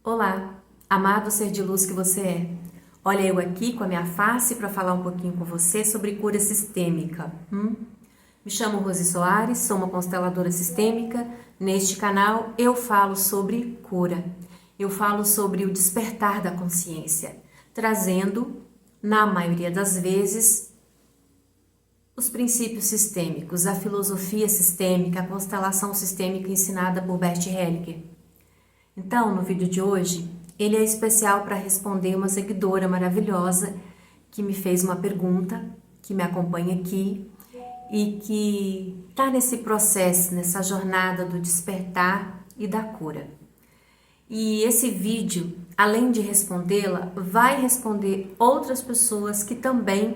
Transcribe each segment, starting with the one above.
Olá, amado ser de luz que você é. Olha eu aqui com a minha face para falar um pouquinho com você sobre cura sistêmica. Me chamo Rose Soares, sou uma consteladora sistêmica. Neste canal eu falo sobre cura. Eu falo sobre o despertar da consciência, trazendo, na maioria das vezes, os princípios sistêmicos, a filosofia sistêmica, a constelação sistêmica ensinada por Bert Hellinger. Então, no vídeo de hoje, ele é especial para responder uma seguidora maravilhosa que me fez uma pergunta, que me acompanha aqui e que está nesse processo, nessa jornada do despertar e da cura. E esse vídeo, além de respondê-la, vai responder outras pessoas que também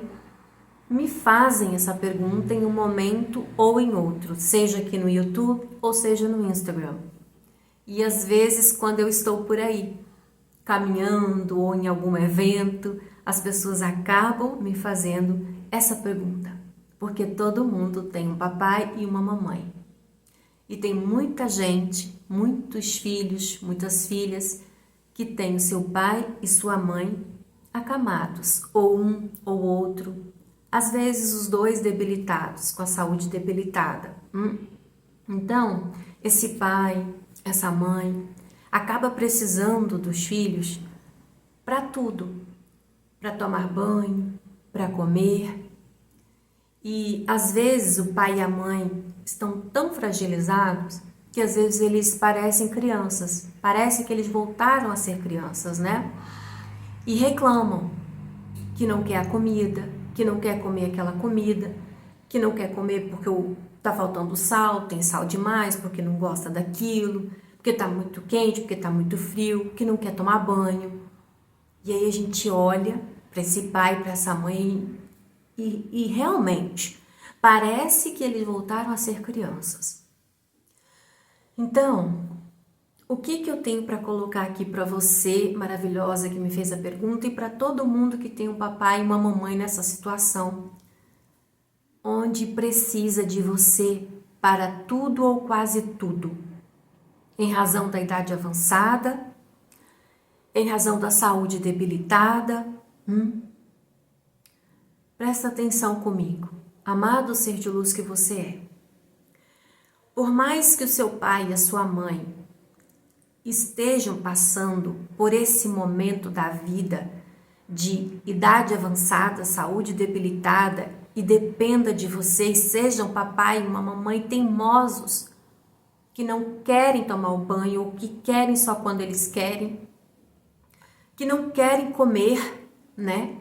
me fazem essa pergunta em um momento ou em outro, seja aqui no YouTube ou seja no Instagram. E às vezes, quando eu estou por aí, caminhando ou em algum evento, as pessoas acabam me fazendo essa pergunta. Porque todo mundo tem um papai e uma mamãe. E tem muita gente, muitos filhos, muitas filhas, que têm o seu pai e sua mãe acamados, ou um ou outro, às vezes os dois debilitados, com a saúde debilitada. Então, esse pai, essa mãe, acaba precisando dos filhos para tudo, para tomar banho, para comer. E às vezes o pai e a mãe estão tão fragilizados que às vezes eles parecem crianças, parece que eles voltaram a ser crianças, né? E reclamam que não quer a comida, que não quer comer aquela comida, que não quer comer porque tá faltando sal, tem sal demais, porque não gosta daquilo, porque tá muito quente, porque tá muito frio, que não quer tomar banho. E aí a gente olha para esse pai, para essa mãe e realmente parece que eles voltaram a ser crianças. Então, o que eu tenho para colocar aqui para você, maravilhosa, que me fez a pergunta, e para todo mundo que tem um papai e uma mamãe nessa situação, onde precisa de você para tudo ou quase tudo, em razão da idade avançada, em razão da saúde debilitada. Presta atenção comigo, amado ser de luz que você é. Por mais que o seu pai e a sua mãe estejam passando por esse momento da vida de idade avançada, saúde debilitada, e dependa de vocês, sejam papai e uma mamãe teimosos, que não querem tomar o banho ou que querem só quando eles querem, que não querem comer, né?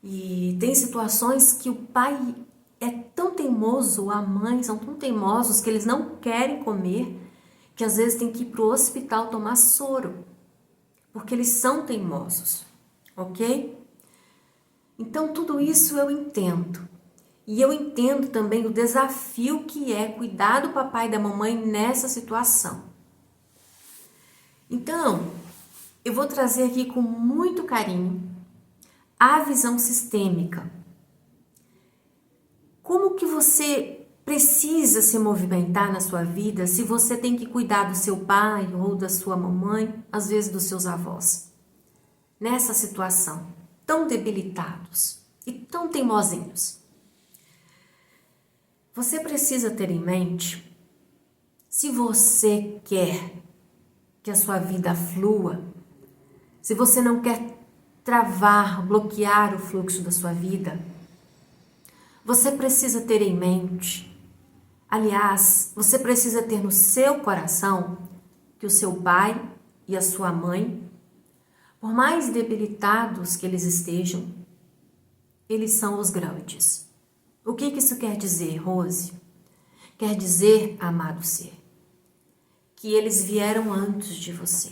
E tem situações que o pai é tão teimoso, a mãe são tão teimosos que eles não querem comer, que às vezes tem que ir para o hospital tomar soro, porque eles são teimosos, ok? Então tudo isso eu entendo. E eu entendo também o desafio que é cuidar do papai e da mamãe nessa situação. Então, eu vou trazer aqui com muito carinho a visão sistêmica. Como que você precisa se movimentar na sua vida se você tem que cuidar do seu pai ou da sua mamãe, às vezes dos seus avós? Nessa situação, tão debilitados e tão teimosinhos. Você precisa ter em mente, se você quer que a sua vida flua, se você não quer travar, bloquear o fluxo da sua vida, você precisa ter em mente, aliás, você precisa ter no seu coração que o seu pai e a sua mãe, por mais debilitados que eles estejam, eles são os grandes. O que isso quer dizer, Rose? Quer dizer, amado ser, que eles vieram antes de você.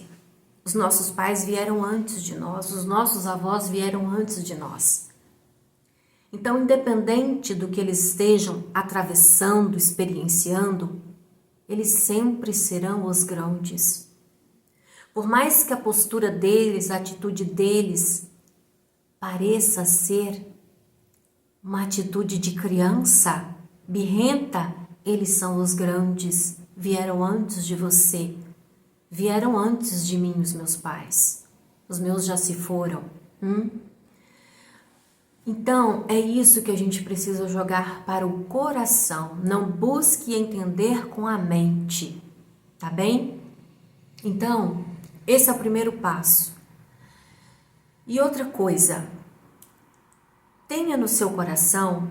Os nossos pais vieram antes de nós, os nossos avós vieram antes de nós. Então, independente do que eles estejam atravessando, experienciando, eles sempre serão os grandes. Por mais que a postura deles, a atitude deles pareça ser uma atitude de criança, birrenta, eles são os grandes, vieram antes de você, Vieram antes de mim os meus pais. Os meus já se foram. Então, é isso que a gente precisa jogar para o coração. Não busque entender com a mente, tá bem? Então, esse é o primeiro passo. E outra coisa, tenha no seu coração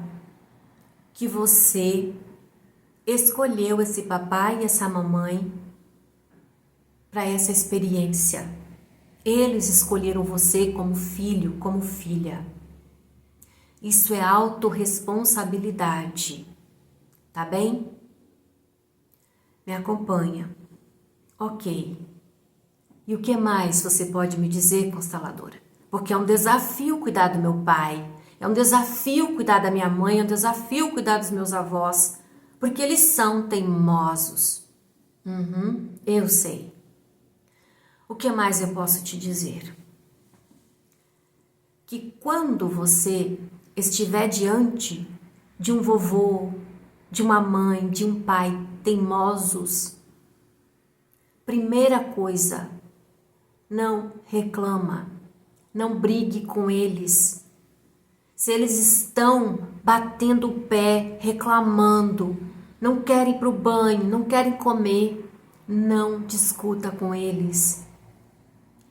que você escolheu esse papai e essa mamãe para essa experiência. Eles escolheram você como filho, como filha. Isso é autorresponsabilidade, tá bem? Me acompanha. Ok. E o que mais você pode me dizer, consteladora? Porque é um desafio cuidar do meu pai, é um desafio cuidar da minha mãe, é um desafio cuidar dos meus avós, porque eles são teimosos. Eu sei. O que mais eu posso te dizer? Que quando você estiver diante de um vovô, de uma mãe, de um pai teimosos, primeira coisa, não reclama, não brigue com eles. Se eles estão batendo o pé, reclamando, não querem ir para o banho, não querem comer, não discuta com eles.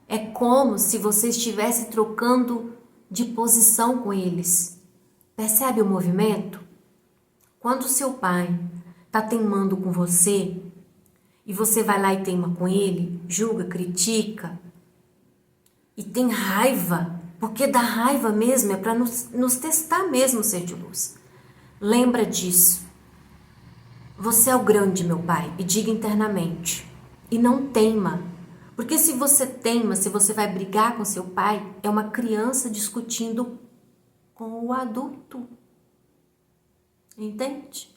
É como se você estivesse trocando de posição com eles. Percebe o movimento? Quando seu pai está teimando com você e você vai lá e teima com ele, julga, critica e tem raiva, porque dá raiva mesmo, é para nos testar mesmo, ser de luz. Lembra disso. Você é o grande, meu pai, e diga internamente. E não teima. Porque se você teima, se você vai brigar com seu pai, é uma criança discutindo com o adulto. Entende?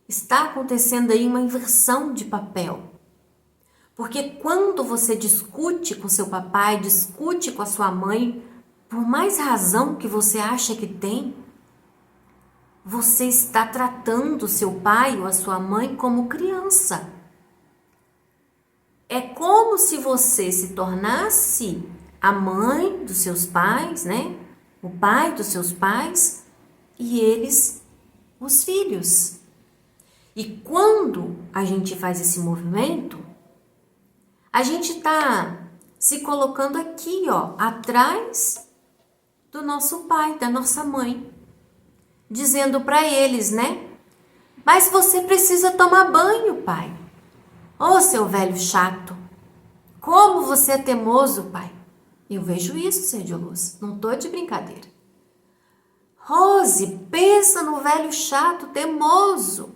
Está acontecendo aí uma inversão de papel. Porque quando você discute com seu papai, discute com a sua mãe, por mais razão que você acha que tem, você está tratando seu pai ou a sua mãe como criança. É como se você se tornasse a mãe dos seus pais, né? O pai dos seus pais e eles os filhos. E quando a gente faz esse movimento, a gente está se colocando aqui, ó, atrás do nosso pai, da nossa mãe, dizendo para eles, né? Mas você precisa tomar banho, pai. Ô, seu velho chato, como você é teimoso, pai. Eu vejo isso, ser de luz, não tô de brincadeira. Rose, pensa no velho chato, teimoso.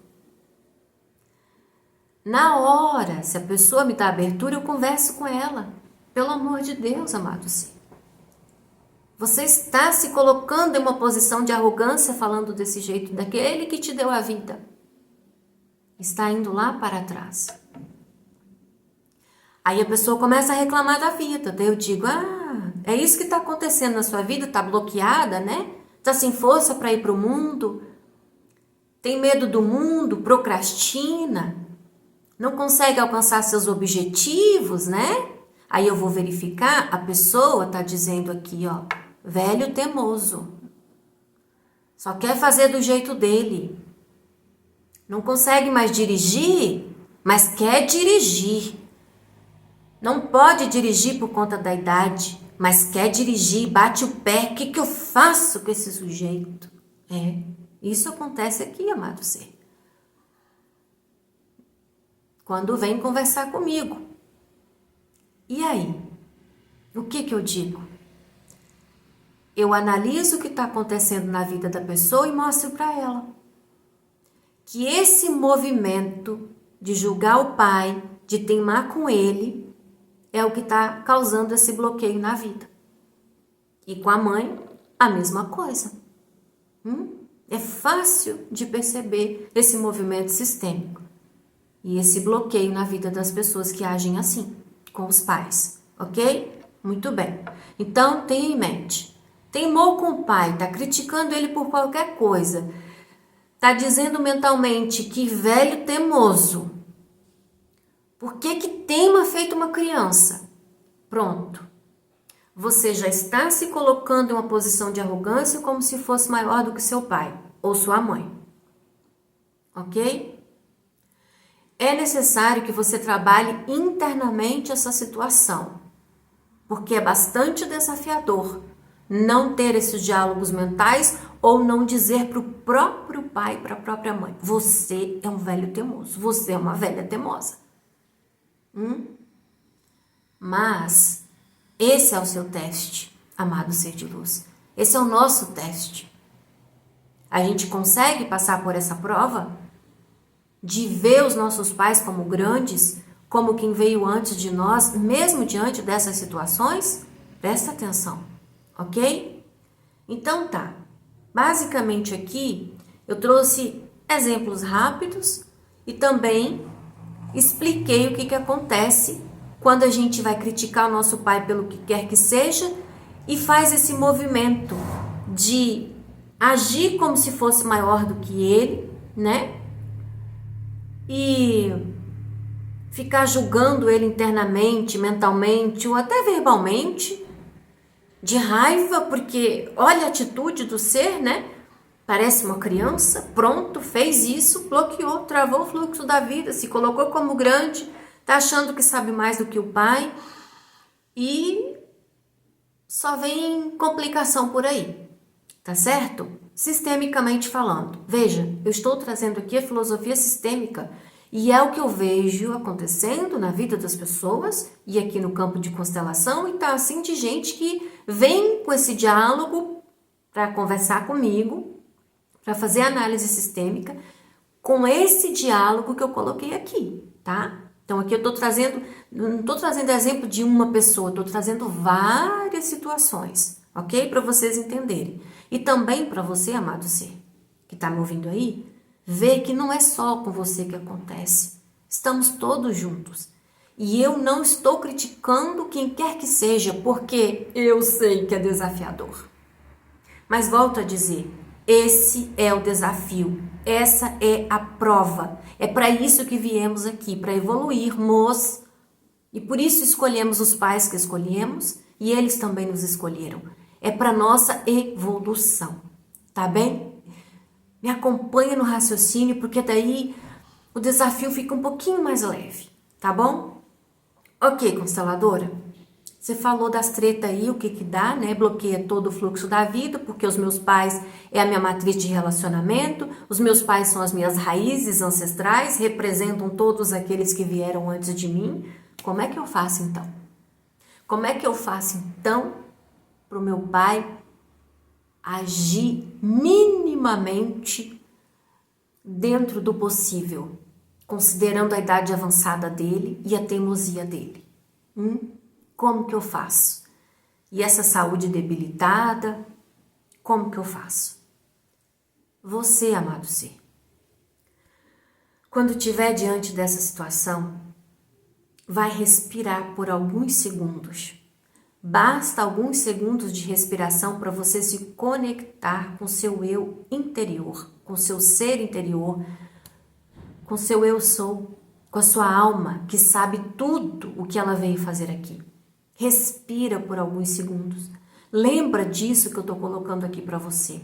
Na hora, se a pessoa me dá abertura, eu converso com ela. Pelo amor de Deus, amado Sim. Você está se colocando em uma posição de arrogância falando desse jeito, daquele que te deu a vida. Está indo lá para trás. Aí a pessoa começa a reclamar da vida. Daí eu digo, é isso que está acontecendo na sua vida, está bloqueada, né? Está sem força para ir para o mundo, tem medo do mundo, procrastina, não consegue alcançar seus objetivos, né? Aí eu vou verificar, a pessoa está dizendo aqui, ó, velho teimoso, só quer fazer do jeito dele, não consegue mais dirigir, mas quer dirigir. Não pode dirigir por conta da idade, mas quer dirigir, bate o pé. O que eu faço com esse sujeito? Isso acontece aqui, amado ser. Quando vem conversar comigo. E aí? O que eu digo? Eu analiso o que está acontecendo na vida da pessoa e mostro para ela que esse movimento de julgar o pai, de teimar com ele, é o que está causando esse bloqueio na vida. E com a mãe, a mesma coisa. É fácil de perceber esse movimento sistêmico e esse bloqueio na vida das pessoas que agem assim, com os pais, ok? Muito bem. Então, tenha em mente. Teimou com o pai, está criticando ele por qualquer coisa, está dizendo mentalmente que velho teimoso. Por que que teima feito uma criança? Pronto. Você já está se colocando em uma posição de arrogância como se fosse maior do que seu pai ou sua mãe. Ok? É necessário que você trabalhe internamente essa situação, porque é bastante desafiador não ter esses diálogos mentais ou não dizer para o próprio pai, para a própria mãe: você é um velho teimoso, você é uma velha teimosa. Mas esse é o seu teste, amado ser de luz. Esse é o nosso teste. A gente consegue passar por essa prova de ver os nossos pais como grandes, como quem veio antes de nós, mesmo diante dessas situações? Presta atenção, ok? Então tá, basicamente aqui eu trouxe exemplos rápidos e também expliquei o que acontece quando a gente vai criticar o nosso pai pelo que quer que seja e faz esse movimento de agir como se fosse maior do que ele, né? E ficar julgando ele internamente, mentalmente ou até verbalmente, de raiva, porque olha a atitude do ser, né? Parece uma criança, pronto, fez isso, bloqueou, travou o fluxo da vida, se colocou como grande, tá achando que sabe mais do que o pai e só vem complicação por aí, tá certo? Sistemicamente falando. Veja, eu estou trazendo aqui a filosofia sistêmica e é o que eu vejo acontecendo na vida das pessoas e aqui no campo de constelação, e tá assim de gente que vem com esse diálogo para conversar comigo, para fazer análise sistêmica, com esse diálogo que eu coloquei aqui, tá? Então aqui eu tô trazendo, não tô trazendo exemplo de uma pessoa, tô trazendo várias situações, ok? Para vocês entenderem. E também para você, amado ser, que tá me ouvindo aí, ver que não é só com você que acontece. Estamos todos juntos. E eu não estou criticando quem quer que seja, porque eu sei que é desafiador. Mas volto a dizer, esse é o desafio, essa é a prova. É para isso que viemos aqui, para evoluirmos. E por isso escolhemos os pais que escolhemos e eles também nos escolheram. É para nossa evolução, tá bem? Me acompanha no raciocínio, porque daí o desafio fica um pouquinho mais leve, tá bom? Ok, consteladora? Você falou das tretas aí, o que que dá, né? Bloqueia todo o fluxo da vida, porque os meus pais é a minha matriz de relacionamento, os meus pais são as minhas raízes ancestrais, representam todos aqueles que vieram antes de mim. Como é que eu faço então? Como é que eu faço então para o meu pai agir minimamente dentro do possível, considerando a idade avançada dele e a teimosia dele? Como que eu faço? E essa saúde debilitada, como que eu faço? Você, amado ser, quando estiver diante dessa situação, vai respirar por alguns segundos. Basta alguns segundos de respiração para você se conectar com seu eu interior, com seu ser interior, com seu eu sou, com a sua alma, que sabe tudo o que ela veio fazer aqui. Respira por alguns segundos. Lembra disso que eu estou colocando aqui para você.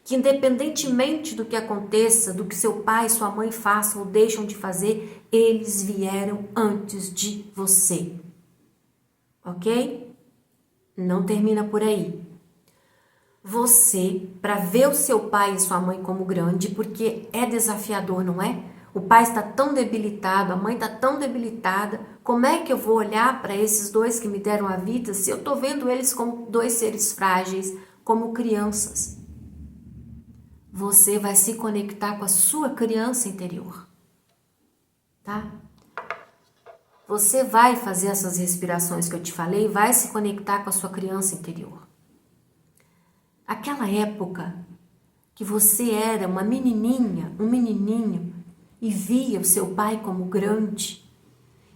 Que independentemente do que aconteça, do que seu pai e sua mãe façam ou deixam de fazer, eles vieram antes de você. Ok? Não termina por aí. Você, para ver o seu pai e sua mãe como grande, porque é desafiador, não é? O pai está tão debilitado, a mãe está tão debilitada. Como é que eu vou olhar para esses dois que me deram a vida se eu estou vendo eles como dois seres frágeis, como crianças? Você vai se conectar com a sua criança interior, tá? Você vai fazer essas respirações que eu te falei, vai se conectar com a sua criança interior. Aquela época que você era uma menininha, um menininho, e via o seu pai como grande,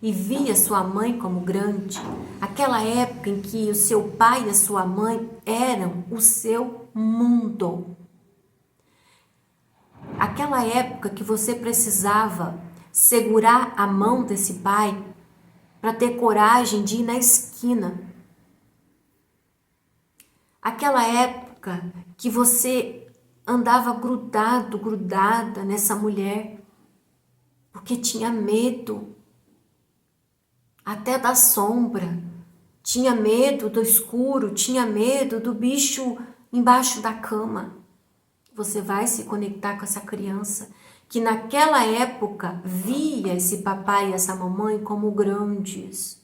e via sua mãe como grande, aquela época em que o seu pai e a sua mãe eram o seu mundo. Aquela época que você precisava segurar a mão desse pai para ter coragem de ir na esquina. Aquela época que você andava grudada nessa mulher, porque tinha medo até da sombra, tinha medo do escuro, tinha medo do bicho embaixo da cama. Você vai se conectar com essa criança que naquela época via esse papai e essa mamãe como grandes,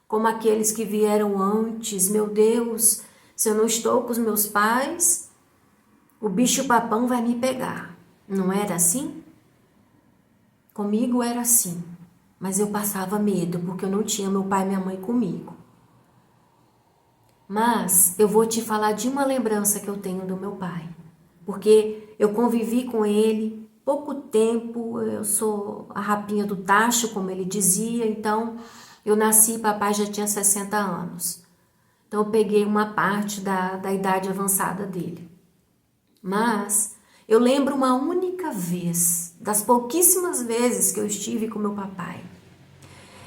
como aqueles que vieram antes. Meu Deus, se eu não estou com os meus pais, o bicho papão vai me pegar. Não era assim? Comigo era assim, mas eu passava medo porque eu não tinha meu pai e minha mãe comigo. Mas eu vou te falar de uma lembrança que eu tenho do meu pai, porque eu convivi com ele pouco tempo. Eu sou a rapinha do tacho, como ele dizia, então eu nasci e papai já tinha 60 anos. Então eu peguei uma parte da idade avançada dele. Mas eu lembro uma única vez, das pouquíssimas vezes que eu estive com meu papai,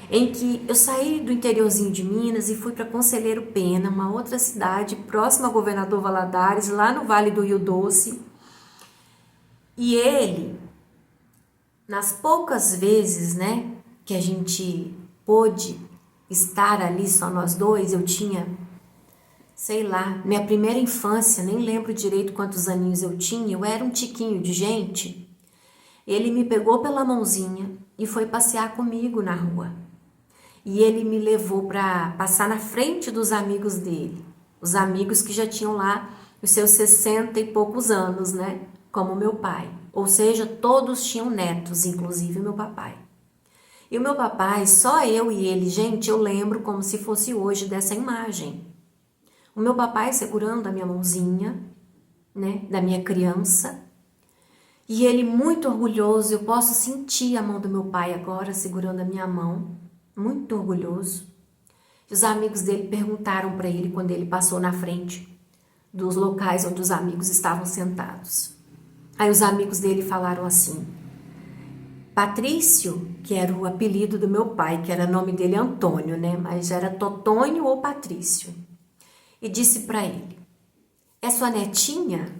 em que eu saí do interiorzinho de Minas e fui para Conselheiro Pena, uma outra cidade próxima a Governador Valadares, lá no Vale do Rio Doce. E ele, nas poucas vezes, né, que a gente pôde estar ali só nós dois, eu tinha, sei lá, minha primeira infância, nem lembro direito quantos aninhos eu tinha, eu era um tiquinho de gente. Ele me pegou pela mãozinha e foi passear comigo na rua. E ele me levou para passar na frente dos amigos dele, os amigos que já tinham lá os seus 60 e poucos anos, né? Como meu pai. Ou seja, todos tinham netos, inclusive meu papai. E o meu papai, só eu e ele, gente, eu lembro como se fosse hoje dessa imagem. O meu papai segurando a minha mãozinha, né, da minha criança. E ele muito orgulhoso, eu posso sentir a mão do meu pai agora segurando a minha mão. Muito orgulhoso. Os amigos dele perguntaram para ele quando ele passou na frente dos locais onde os amigos estavam sentados. Aí os amigos dele falaram assim: Patrício, que era o apelido do meu pai, que era o nome dele Antônio, né? Mas era Totônio ou Patrício. E disse para ele: é sua netinha?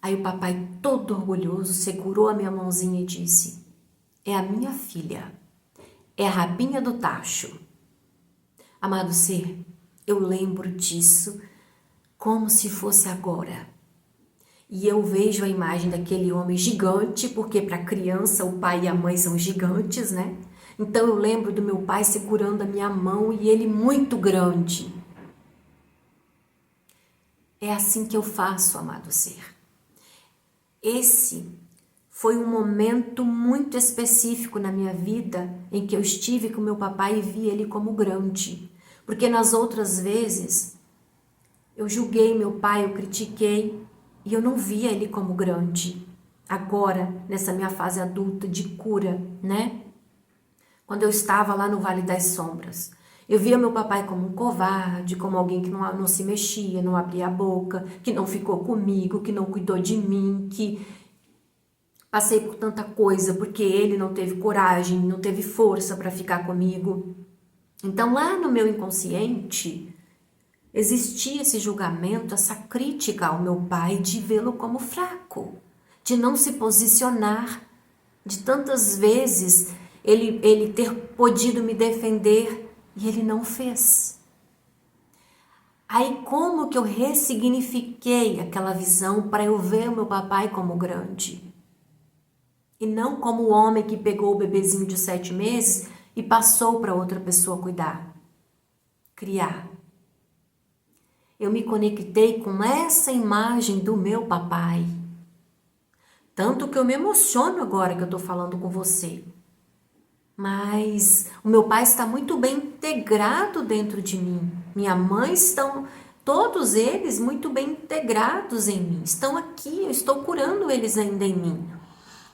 Aí o papai, todo orgulhoso, segurou a minha mãozinha e disse: é a minha filha. É a rapinha do tacho. Amado ser, eu lembro disso como se fosse agora. E eu vejo a imagem daquele homem gigante, porque para criança o pai e a mãe são gigantes, né? Então eu lembro do meu pai segurando a minha mão e ele muito grande. É assim que eu faço, amado ser. Esse foi um momento muito específico na minha vida em que eu estive com meu papai e vi ele como grande. Porque nas outras vezes eu julguei meu pai, eu critiquei e eu não via ele como grande. Agora, nessa minha fase adulta de cura, né? Quando eu estava lá no Vale das Sombras, eu via meu papai como um covarde, como alguém que não se mexia, não abria a boca, que não ficou comigo, que não cuidou de mim, que passei por tanta coisa porque ele não teve coragem, não teve força para ficar comigo. Então lá no meu inconsciente existia esse julgamento, essa crítica ao meu pai de vê-lo como fraco, de não se posicionar, de tantas vezes ele ter podido me defender e ele não fez. Aí como que eu ressignifiquei aquela visão para eu ver o meu papai como grande? E não como o homem que pegou o bebezinho de 7 meses e passou para outra pessoa cuidar, criar. Eu me conectei com essa imagem do meu papai. Tanto que eu me emociono agora que eu estou falando com você. Mas o meu pai está muito bem integrado dentro de mim. Minha mãe estão, todos eles muito bem integrados em mim. Estão aqui, eu estou curando eles ainda em mim.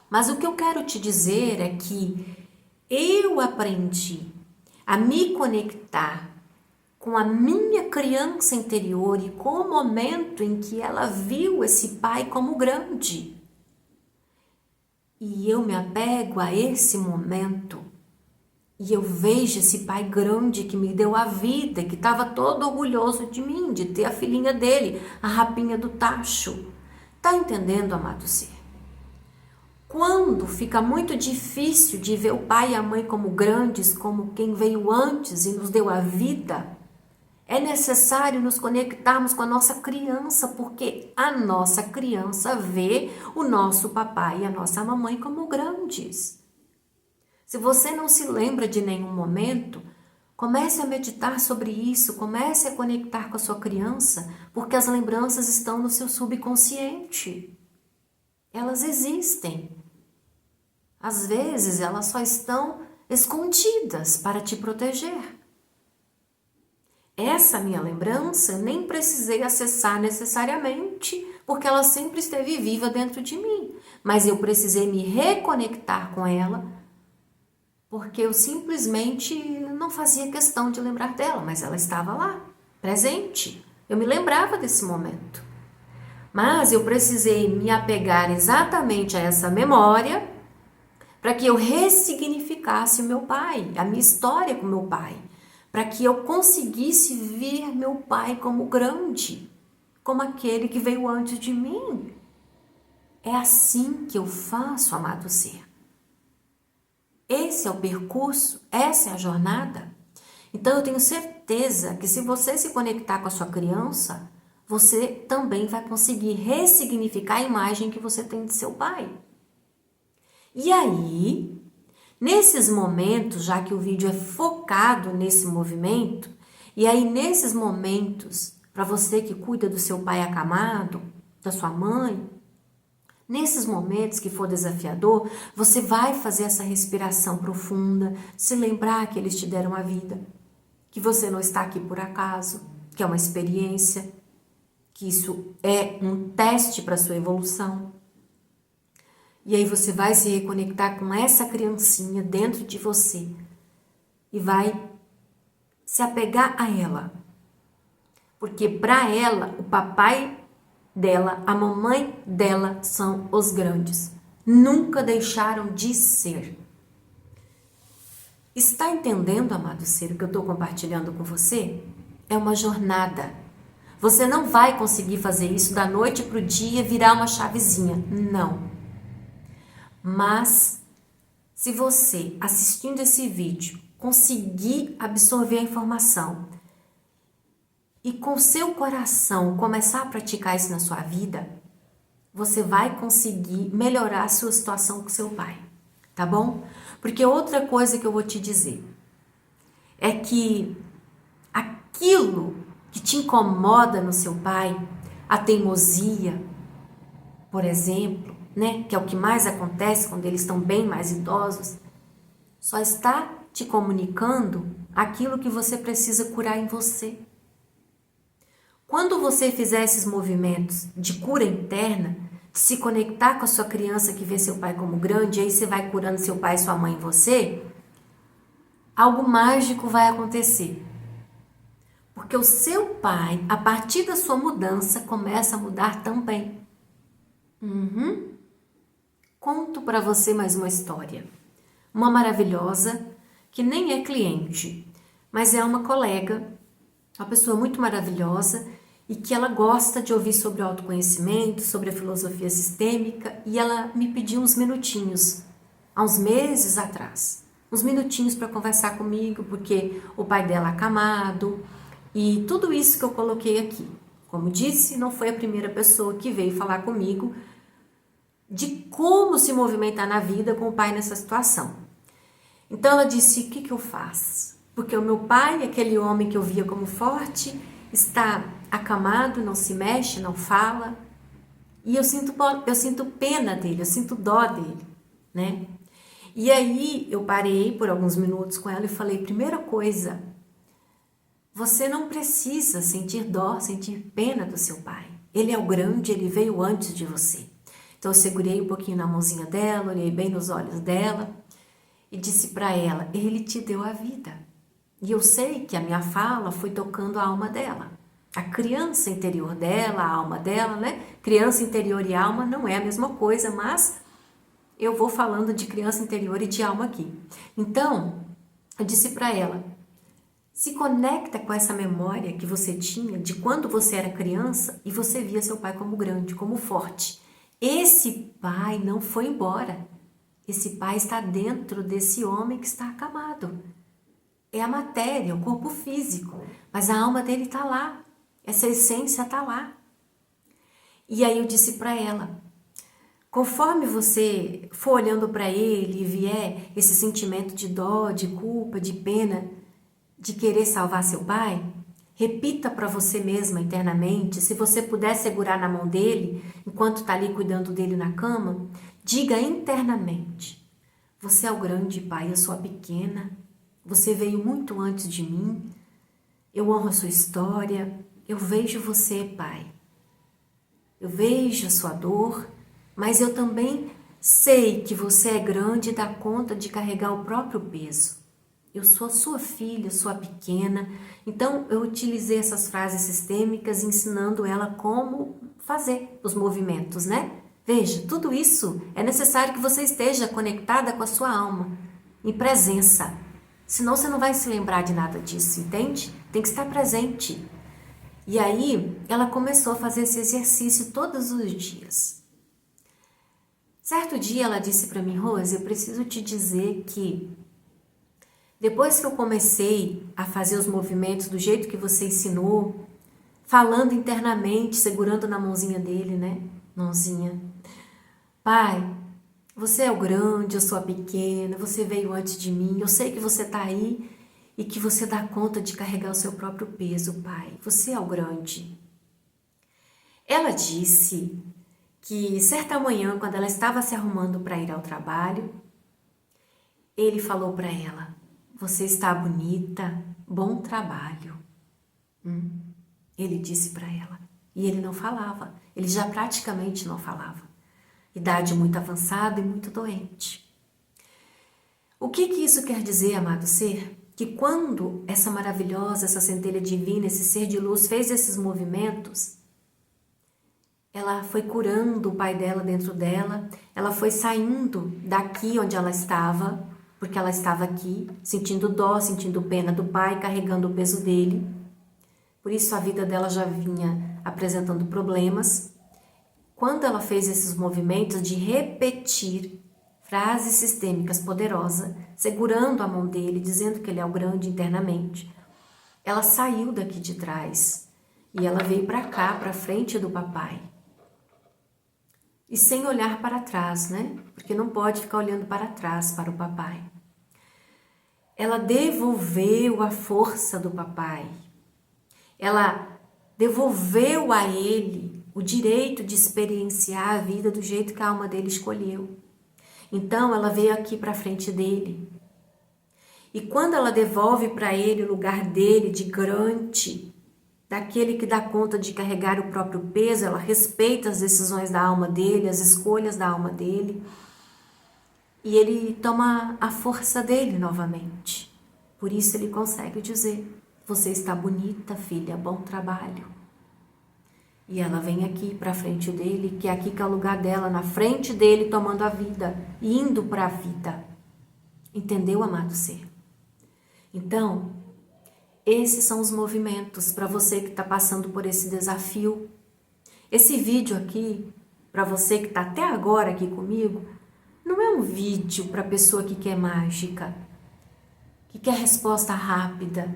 Mas o que eu quero te dizer é que eu aprendi a me conectar com a minha criança interior e com o momento em que ela viu esse pai como grande. e eu me apego a esse momento, e eu vejo esse pai grande que me deu a vida, que estava todo orgulhoso de mim, de ter a filhinha dele, a rapinha do tacho. Tá entendendo, amado ser? Quando fica muito difícil de ver o pai e a mãe como grandes, como quem veio antes e nos deu a vida, é necessário nos conectarmos com a nossa criança, porque a nossa criança vê o nosso papai e a nossa mamãe como grandes. Se você não se lembra de nenhum momento, comece a meditar sobre isso, comece a conectar com a sua criança, porque as lembranças estão no seu subconsciente. Elas existem. Às vezes, elas só estão escondidas para te proteger. Essa minha lembrança eu nem precisei acessar necessariamente, porque ela sempre esteve viva dentro de mim. Mas eu precisei me reconectar com ela, porque eu simplesmente não fazia questão de lembrar dela, mas ela estava lá, presente. Eu me lembrava desse momento. Mas eu precisei me apegar exatamente a essa memória para que eu ressignificasse o meu pai, a minha história com meu pai, para que eu conseguisse ver meu pai como grande, como aquele que veio antes de mim. É assim que eu faço, amado ser. Esse é o percurso, essa é a jornada. Então eu tenho certeza que se você se conectar com a sua criança, você também vai conseguir ressignificar a imagem que você tem de seu pai. E aí, nesses momentos, já que o vídeo é focado nesse movimento, e aí nesses momentos, para você que cuida do seu pai acamado, da sua mãe, nesses momentos que for desafiador, você vai fazer essa respiração profunda, se lembrar que eles te deram a vida, que você não está aqui por acaso, que é uma experiência, que isso é um teste para a sua evolução. E aí você vai se reconectar com essa criancinha dentro de você e vai se apegar a ela. Porque para ela, o papai dela, a mamãe dela são os grandes. Nunca deixaram de ser. Está entendendo, amado ser, o que eu estou compartilhando com você? É uma jornada. Você não vai conseguir fazer isso da noite para o dia, virar uma chavezinha. Não. Mas, se você, assistindo esse vídeo, conseguir absorver a informação e com seu coração começar a praticar isso na sua vida, você vai conseguir melhorar a sua situação com seu pai, tá bom? Porque outra coisa que eu vou te dizer é que aquilo que te incomoda no seu pai, a teimosia, por exemplo, né, que é o que mais acontece quando eles estão bem mais idosos, só está te comunicando aquilo que você precisa curar em você. Quando você fizer esses movimentos de cura interna, de se conectar com a sua criança que vê seu pai como grande, aí você vai curando seu pai e sua mãe em você, algo mágico vai acontecer. Porque o seu pai, a partir da sua mudança, começa a mudar também. Conto para você mais uma história. Uma maravilhosa, que nem é cliente, mas é uma colega, uma pessoa muito maravilhosa e que ela gosta de ouvir sobre o autoconhecimento, sobre a filosofia sistêmica, e ela me pediu uns minutinhos, há uns meses atrás, uns minutinhos para conversar comigo, porque o pai dela é acamado e tudo isso que eu coloquei aqui. Como disse, não foi a primeira pessoa que veio falar comigo de como se movimentar na vida com o pai nessa situação. Então ela disse, o que eu faço? Porque o meu pai, aquele homem que eu via como forte, está acamado, não se mexe, não fala, e eu sinto pena dele, eu sinto dó dele, né? E aí eu parei por alguns minutos com ela e falei, primeira coisa, você não precisa sentir dó, sentir pena do seu pai. Ele é o grande, ele veio antes de você. Então eu segurei um pouquinho na mãozinha dela, olhei bem nos olhos dela e disse para ela, ele te deu a vida. E eu sei que a minha fala foi tocando a alma dela. A criança interior dela, a alma dela, né? Criança interior e alma não é a mesma coisa, mas eu vou falando de criança interior e de alma aqui. Então, eu disse para ela, se conecta com essa memória que você tinha de quando você era criança e você via seu pai como grande, como forte. Esse pai não foi embora. Esse pai está dentro desse homem que está acamado. É a matéria, o corpo físico, mas a alma dele está lá. Essa essência está lá. E aí eu disse para ela, conforme você for olhando para ele e vier esse sentimento de dó, de culpa, de pena, de querer salvar seu pai, repita para você mesma internamente, se você puder segurar na mão dele, enquanto está ali cuidando dele na cama, diga internamente, você é o grande pai, eu sou a pequena, você veio muito antes de mim, eu honro a sua história, eu vejo você, pai. Eu vejo a sua dor, mas eu também sei que você é grande e dá conta de carregar o próprio peso. Eu sou a sua filha, sou a pequena. Então, eu utilizei essas frases sistêmicas ensinando ela como fazer os movimentos, né? Veja, tudo isso é necessário que você esteja conectada com a sua alma, em presença. Senão você não vai se lembrar de nada disso, entende? Tem que estar presente. E aí, ela começou a fazer esse exercício todos os dias. Certo dia, ela disse para mim, Rose, eu preciso te dizer que depois que eu comecei a fazer os movimentos do jeito que você ensinou, falando internamente, segurando na mãozinha dele, né? Mãozinha. Pai, você é o grande, eu sou a pequena, você veio antes de mim, eu sei que você está aí e que você dá conta de carregar o seu próprio peso, pai. Você é o grande. Ela disse que certa manhã, quando ela estava se arrumando para ir ao trabalho, ele falou para ela, você está bonita, bom trabalho. Ele disse para ela. E ele não falava, ele já praticamente não falava. Idade muito avançada e muito doente. O que isso quer dizer, amado ser? Que quando essa maravilhosa, essa centelha divina, esse ser de luz fez esses movimentos, ela foi curando o pai dela dentro dela, ela foi saindo daqui onde ela estava, porque ela estava aqui, sentindo dó, sentindo pena do pai, carregando o peso dele. Por isso a vida dela já vinha apresentando problemas. Quando ela fez esses movimentos de repetir frases sistêmicas poderosas, segurando a mão dele, dizendo que ele é o grande internamente, ela saiu daqui de trás e ela veio para cá, para frente do papai. E sem olhar para trás, né? Porque não pode ficar olhando para trás para o papai. Ela devolveu a força do papai. Ela devolveu a ele o direito de experienciar a vida do jeito que a alma dele escolheu. Então, ela veio aqui para frente dele. E quando ela devolve para ele o lugar dele de grande, daquele que dá conta de carregar o próprio peso, ela respeita as decisões da alma dele, as escolhas da alma dele. E ele toma a força dele novamente. Por isso ele consegue dizer, você está bonita, filha, bom trabalho. E ela vem aqui para frente dele, que é aqui que é o lugar dela, na frente dele, tomando a vida, indo para a vida. Entendeu, amado ser? Então, esses são os movimentos para você que está passando por esse desafio. Esse vídeo aqui, para você que está até agora aqui comigo, não é um vídeo para pessoa que quer mágica, que quer resposta rápida.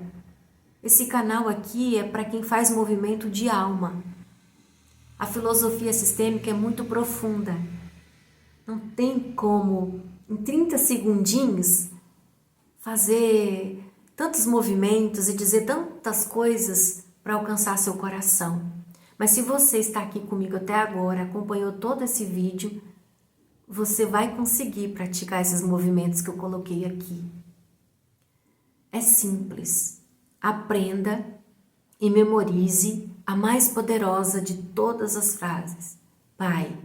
Esse canal aqui é para quem faz movimento de alma. A filosofia sistêmica é muito profunda. Não tem como, em 30 segundinhos, fazer tantos movimentos e dizer tantas coisas para alcançar seu coração. Mas se você está aqui comigo até agora, acompanhou todo esse vídeo, você vai conseguir praticar esses movimentos que eu coloquei aqui. É simples. Aprenda e memorize a mais poderosa de todas as frases. Pai,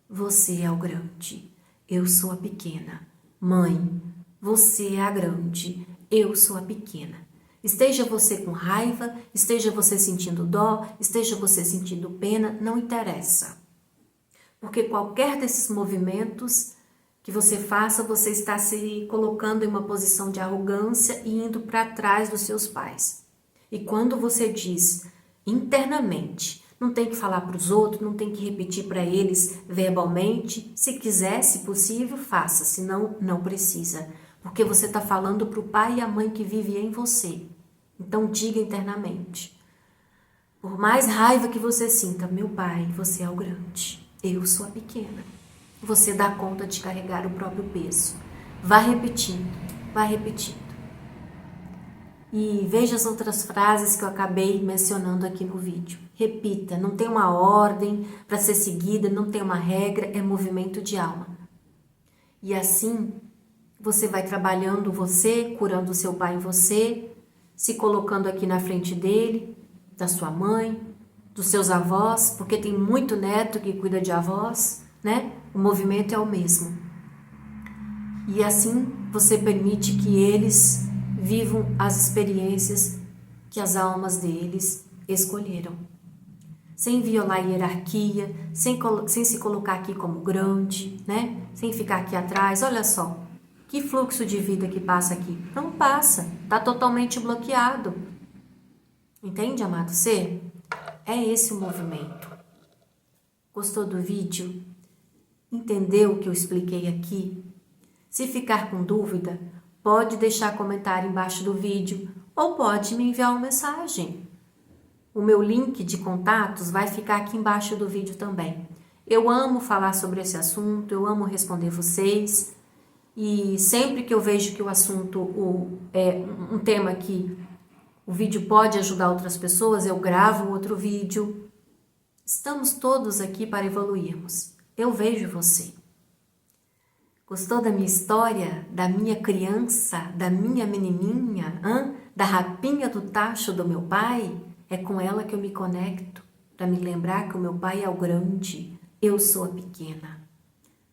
você é o grande, eu sou a pequena. Mãe, você é a grande, eu sou a pequena. Esteja você com raiva, esteja você sentindo dó, esteja você sentindo pena, não interessa. Porque qualquer desses movimentos que que você faça, você está se colocando em uma posição de arrogância e indo para trás dos seus pais. E quando você diz internamente, não tem que falar para os outros, não tem que repetir para eles verbalmente, se quiser, se possível, faça, senão não precisa, porque você está falando para o pai e a mãe que vivem em você. Então diga internamente. Por mais raiva que você sinta, meu pai, você é o grande, eu sou a pequena. Você dá conta de carregar o próprio peso. Vá repetindo, vá repetindo. E veja as outras frases que eu acabei mencionando aqui no vídeo. Repita, não tem uma ordem para ser seguida, não tem uma regra, é movimento de alma. E assim, você vai trabalhando você, curando o seu pai em você, se colocando aqui na frente dele, da sua mãe, dos seus avós, porque tem muito neto que cuida de avós, né? O movimento é o mesmo. E assim você permite que eles vivam as experiências que as almas deles escolheram. Sem violar a hierarquia, sem se colocar aqui como grande, né? Sem ficar aqui atrás. Olha só, que fluxo de vida que passa aqui. Não passa, está totalmente bloqueado. Entende, amado ser? É esse o movimento. Gostou do vídeo? Entendeu o que eu expliquei aqui? Se ficar com dúvida, pode deixar comentário embaixo do vídeo ou pode me enviar uma mensagem. O meu link de contatos vai ficar aqui embaixo do vídeo também. Eu amo falar sobre esse assunto, eu amo responder vocês e sempre que eu vejo que o assunto é um tema que o vídeo pode ajudar outras pessoas, eu gravo outro vídeo. Estamos todos aqui para evoluirmos. Eu vejo você. Gostou da minha história? Da minha criança? Da minha menininha? Da rapinha do tacho do meu pai? É com ela que eu me conecto, para me lembrar que o meu pai é o grande, eu sou a pequena.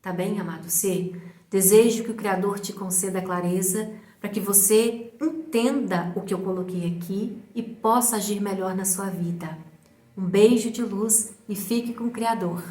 Tá bem, amado ser? Desejo que o Criador te conceda clareza para que você entenda o que eu coloquei aqui e possa agir melhor na sua vida. Um beijo de luz e fique com o Criador.